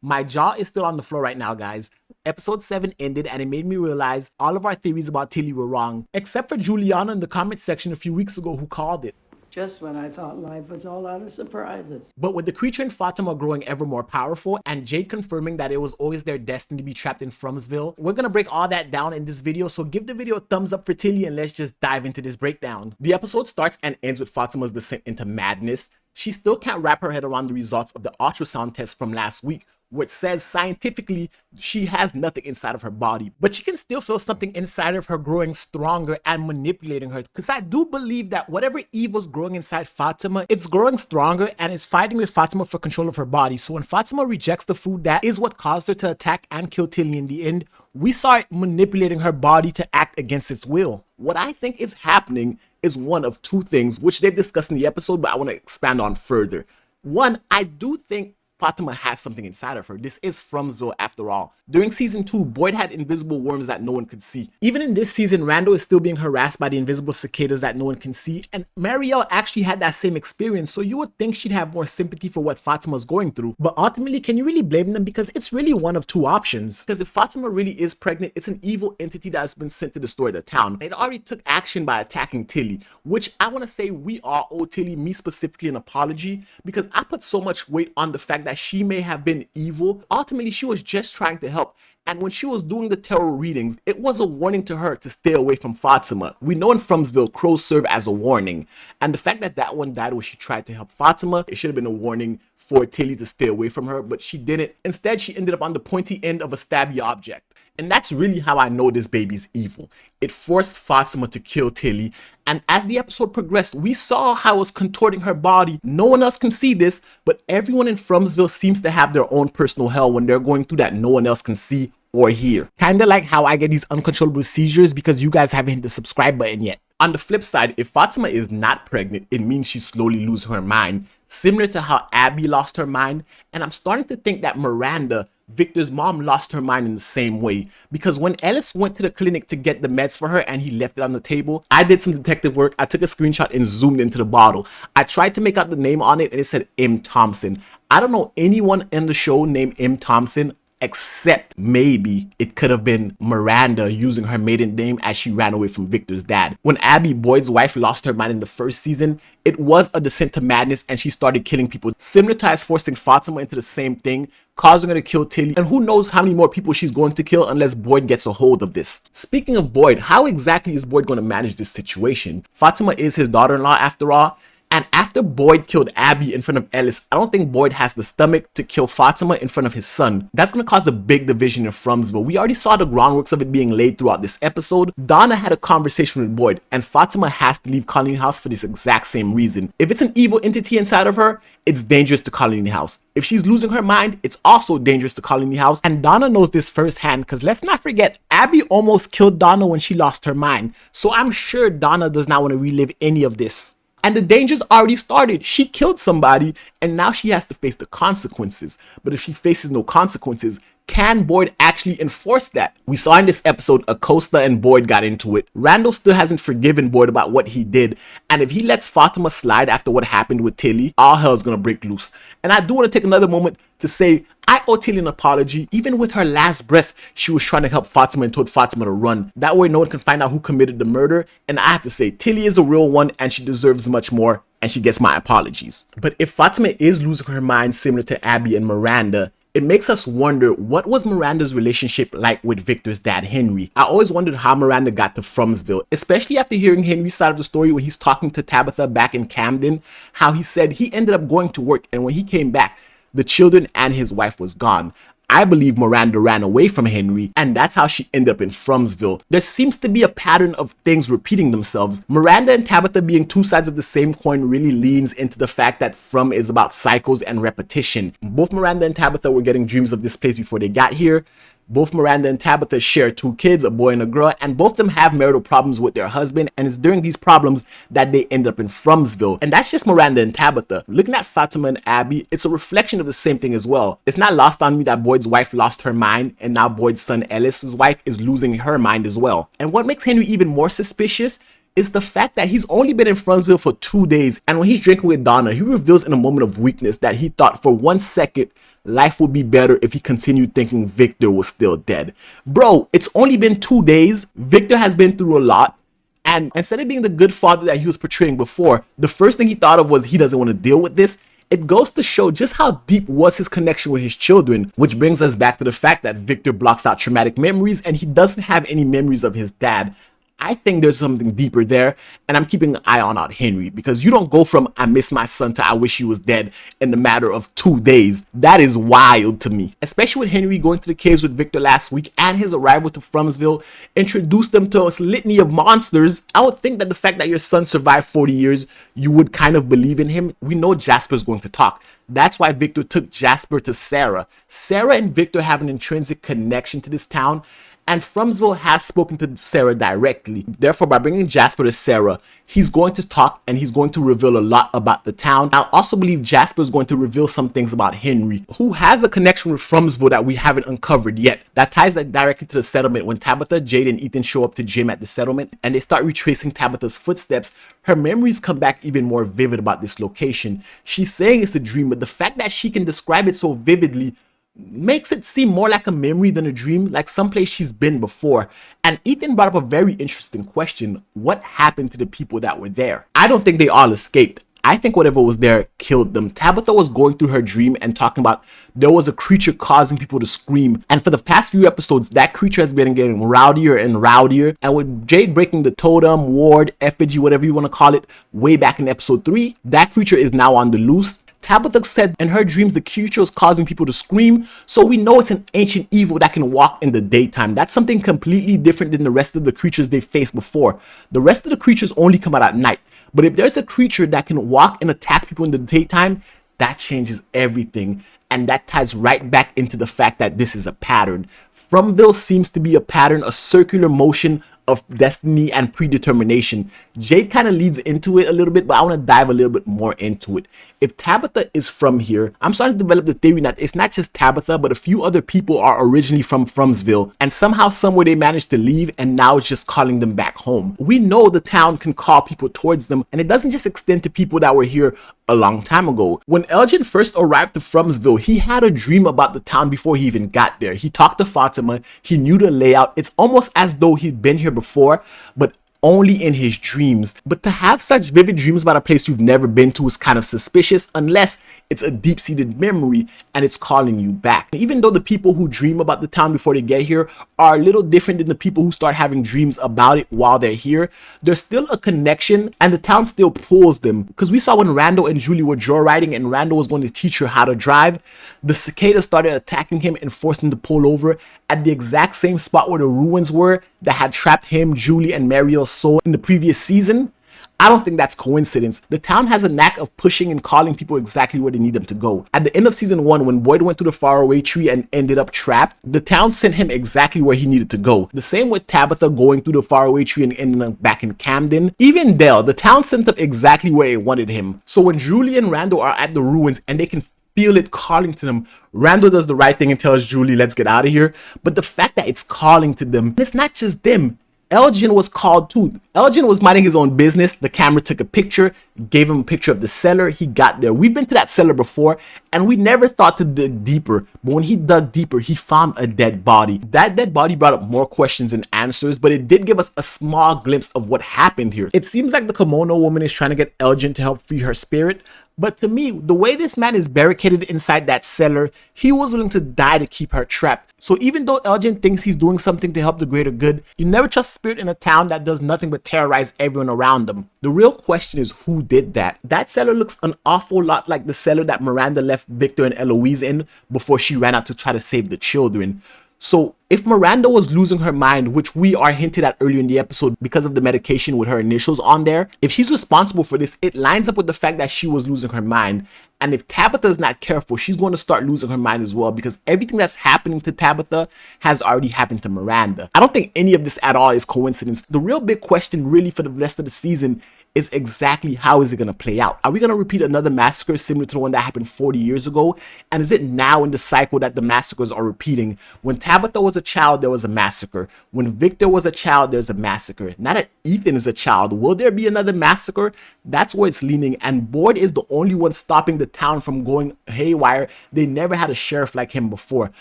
My jaw is still on the floor right now, guys. Episode 7 ended and it made me realize all of our theories about Tilly were wrong, except for Juliana in the comment section a few weeks ago who called it. Just when I thought life was all out of surprises. But with the creature in Fatima growing ever more powerful and Jade confirming that it was always their destiny to be trapped in Frumsville, we're gonna break all that down in this video, so give the video a thumbs up for Tilly and let's just dive into this breakdown. The episode starts and ends with Fatima's descent into madness. She still can't wrap her head around the results of the ultrasound test from last week, which says scientifically she has nothing inside of her body, but she can still feel something inside of her growing stronger and manipulating her, because I do believe that whatever evil's growing inside Fatima, it's growing stronger and is fighting with Fatima for control of her body. So when Fatima rejects the food that is what caused her to attack and kill Tilly in the end, we saw it manipulating her body to act against its will. What I think is happening is one of two things, which they've discussed in the episode, but I want to expand on further. One, I do think Fatima has something inside of her. This is Frumsville after all. During season 2, Boyd had invisible worms that no one could see. Even in this season, Randall is still being harassed by the invisible cicadas that no one can see, and Marielle actually had that same experience, so you would think she'd have more sympathy for what Fatima's going through. But ultimately, can you really blame them? Because it's really one of two options. Because if Fatima really is pregnant, it's an evil entity that has been sent to destroy the town. It already took action by attacking Tilly, which I want to say we all owe Tilly, me specifically, an apology, because I put so much weight on the fact that she may have been evil. Ultimately, she was just trying to help. And when she was doing the tarot readings, it was a warning to her to stay away from Fatima. We know in Frumsville, crows serve as a warning. And the fact that that one died when she tried to help Fatima, it should have been a warning for Tilly to stay away from her, but she didn't. Instead, she ended up on the pointy end of a stabby object. And that's really how I know this baby's evil. It forced Fatima to kill Tilly, and as the episode progressed, we saw how it was contorting her body. No one else can see this, but everyone in Frumsville seems to have their own personal hell when they're going through that no one else can see or hear. Kinda like how I get these uncontrollable seizures because you guys haven't hit the subscribe button yet. On the flip side, if Fatima is not pregnant, it means she slowly loses her mind, similar to how Abby lost her mind, and I'm starting to think that Miranda, Victor's mom, lost her mind in the same way, because when Ellis went to the clinic to get the meds for her and he left it on the table, I did some detective work. I took a screenshot and zoomed into the bottle. I tried to make out the name on it and it said M. Thompson. I don't know anyone in the show named M. Thompson, except maybe it could have been Miranda using her maiden name as she ran away from Victor's dad. When Abby, Boyd's wife, lost her mind in the first season, it was a descent to madness and she started killing people, similar to as forcing Fatima into the same thing, causing her to kill Tilly, and who knows how many more people she's going to kill unless Boyd gets a hold of this. Speaking of Boyd, how exactly is Boyd going to manage this situation? Fatima is his daughter-in-law after all. And after Boyd killed Abby in front of Ellis, I don't think Boyd has the stomach to kill Fatima in front of his son. That's going to cause a big division in Frumsville. We already saw the groundworks of it being laid throughout this episode. Donna had a conversation with Boyd, and Fatima has to leave Colony House for this exact same reason. If it's an evil entity inside of her, it's dangerous to Colony House. If she's losing her mind, it's also dangerous to Colony House. And Donna knows this firsthand, because let's not forget, Abby almost killed Donna when she lost her mind. So I'm sure Donna does not want to relive any of this. And the danger's already started. She killed somebody and now she has to face the consequences. But if she faces no consequences, can Boyd actually enforce that? We saw in this episode Acosta and Boyd got into it. Randall still hasn't forgiven Boyd about what he did. And if he lets Fatima slide after what happened with Tilly, all hell's gonna break loose. And I do want to take another moment to say I owe Tilly an apology. Even with her last breath, she was trying to help Fatima and told Fatima to run. That way no one can find out who committed the murder. And I have to say, Tilly is a real one and she deserves much more. And she gets my apologies. But if Fatima is losing her mind similar to Abby and Miranda, it makes us wonder, what was Miranda's relationship like with Victor's dad, Henry? I always wondered how Miranda got to Frumsville, especially after hearing Henry's side of the story when he's talking to Tabitha back in Camden, how he said he ended up going to work and when he came back, the children and his wife was gone. I believe Miranda ran away from Henry, and that's how she ended up in Frumsville. There seems to be a pattern of things repeating themselves. Miranda and Tabitha being two sides of the same coin really leans into the fact that Frum is about cycles and repetition. Both Miranda and Tabitha were getting dreams of this place before they got here. Both Miranda and Tabitha share two kids, a boy and a girl, and both of them have marital problems with their husband, and it's during these problems that they end up in Frumsville. And that's just Miranda and Tabitha. Looking at Fatima and Abby, it's a reflection of the same thing as well. It's not lost on me that Boyd's wife lost her mind, and now Boyd's son Ellis's wife is losing her mind as well. And what makes Henry even more suspicious is the fact that he's only been in Frongsville for 2 days, and when he's drinking with Donna, he reveals in a moment of weakness that he thought for 1 second life would be better if he continued thinking Victor was still dead. Bro, it's only been 2 days. Victor has been through a lot. And instead of being the good father that he was portraying before, the first thing he thought of was he doesn't want to deal with this. It goes to show just how deep was his connection with his children, which brings us back to the fact that Victor blocks out traumatic memories and he doesn't have any memories of his dad. I think there's something deeper there, and I'm keeping an eye on Henry, because you don't go from I miss my son to I wish he was dead in the matter of 2 days. That is wild to me, especially with Henry going to the caves with Victor last week and his arrival to Frumsville introduced them to a litany of monsters. I would think that the fact that your son survived 40 years, you would kind of believe in him. We know Jasper's going to talk. That's why Victor took Jasper to Sarah. Sarah and Victor have an intrinsic connection to this town, and Frumsville has spoken to Sarah directly. Therefore, by bringing Jasper to Sarah, he's going to talk and he's going to reveal a lot about the town. I also believe Jasper is going to reveal some things about Henry, who has a connection with Frumsville that we haven't uncovered yet. That ties directly to the settlement. When Tabitha, Jade, and Ethan show up to Jim at the settlement and they start retracing Tabitha's footsteps, her memories come back even more vivid about this location. She's saying it's a dream, but the fact that she can describe it so vividly makes it seem more like a memory than a dream, like someplace she's been before. And Ethan brought up a very interesting question. What happened to the people that were there? I don't think they all escaped. I think whatever was there killed them. Tabitha was going through her dream and talking about there was a creature causing people to scream. And for the past few episodes, that creature has been getting rowdier and rowdier. And with Jade breaking the totem, ward, effigy, whatever you want to call it, way back in episode 3, that creature is now on the loose. Tabitha said in her dreams the creature was causing people to scream, so we know it's an ancient evil that can walk in the daytime. That's something completely different than the rest of the creatures they faced before. The rest of the creatures only come out at night. But if there's a creature that can walk and attack people in the daytime, that changes everything. And that ties right back into the fact that this is a pattern. Frumsville seems to be a pattern, a circular motion of destiny and predetermination. Jade kind of leads into it a little bit, but I want to dive a little bit more into it. If Tabitha is from here, I'm starting to develop the theory that it's not just Tabitha, but a few other people are originally from Frumsville, and somehow, somewhere they managed to leave, and now it's just calling them back home. We know the town can call people towards them, and it doesn't just extend to people that were here a long time ago. When Elgin first arrived to Frumsville, he had a dream about the town before he even got there. He talked to Fatima, he knew the layout. It's almost as though he'd been here before, but only in his dreams. But to have such vivid dreams about a place you've never been to is kind of suspicious, unless it's a deep-seated memory and it's calling you back. Even though the people who dream about the town before they get here are a little different than the people who start having dreams about it while they're here, there's still a connection and the town still pulls them. Because we saw when Randall and Julie were joyriding and Randall was going to teach her how to drive, the Cicada started attacking him and forced him to pull over at the exact same spot where the ruins were that had trapped him, Julie, and Mariel's soul in the previous season. I don't think that's coincidence. The town has a knack of pushing and calling people exactly where they need them to go. At the end of season 1, when Boyd went through the faraway tree and ended up trapped, the town sent him exactly where he needed to go. The same with Tabitha going through the faraway tree and ending up back in Camden. Even Dell, the town sent up exactly where it wanted him. So when Julie and Randall are at the ruins and they can feel it calling to them, Randall does the right thing and tells Julie, let's get out of here. But the fact that it's calling to them, it's not just them. Elgin was called too. Elgin was minding his own business. The camera took a picture, gave him a picture of the cellar. He got there. We've been to that cellar before and we never thought to dig deeper. But when he dug deeper, he found a dead body. That dead body brought up more questions and answers, but it did give us a small glimpse of what happened here. It seems like the Kimono woman is trying to get Elgin to help free her spirit. But to me, the way this man is barricaded inside that cellar, he was willing to die to keep her trapped. So even though Elgin thinks he's doing something to help the greater good, you never trust spirit in a town that does nothing but terrorize everyone around them. The real question is who did that? That cellar looks an awful lot like the cellar that Miranda left Victor and Eloise in before she ran out to try to save the children. So if Miranda was losing her mind, which we are hinted at earlier in the episode because of the medication with her initials on there, if she's responsible for this, it lines up with the fact that she was losing her mind. And if Tabitha is not careful, she's going to start losing her mind as well, because everything that's happening to Tabitha has already happened to Miranda. I don't think any of this at all is coincidence. The real big question really for the rest of the season is exactly how is it going to play out? Are we going to repeat another massacre similar to the one that happened 40 years ago? And is it now in the cycle that the massacres are repeating? When Tabitha was was a child, there was a massacre. When Victor was a child, there's a massacre. Now that Ethan is a child, will there be another massacre? That's where it's leaning. And Boyd is the only one stopping the town from going haywire. They never had a sheriff like him before.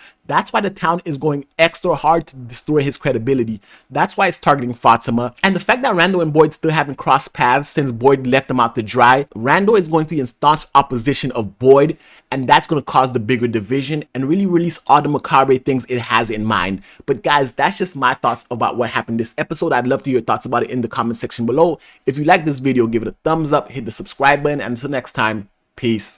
That's why the town is going extra hard to destroy his credibility. That's why it's targeting Fatima. And the fact that Randall and Boyd still haven't crossed paths since Boyd left them out to dry, Randall is going to be in staunch opposition of Boyd, and that's going to cause the bigger division and really release all the macabre things it has in mind. But guys, that's just my thoughts about what happened this episode. I'd love to hear your thoughts about it in the comment section below. If you like this video, give it a thumbs up, hit the subscribe button, and until next time, peace.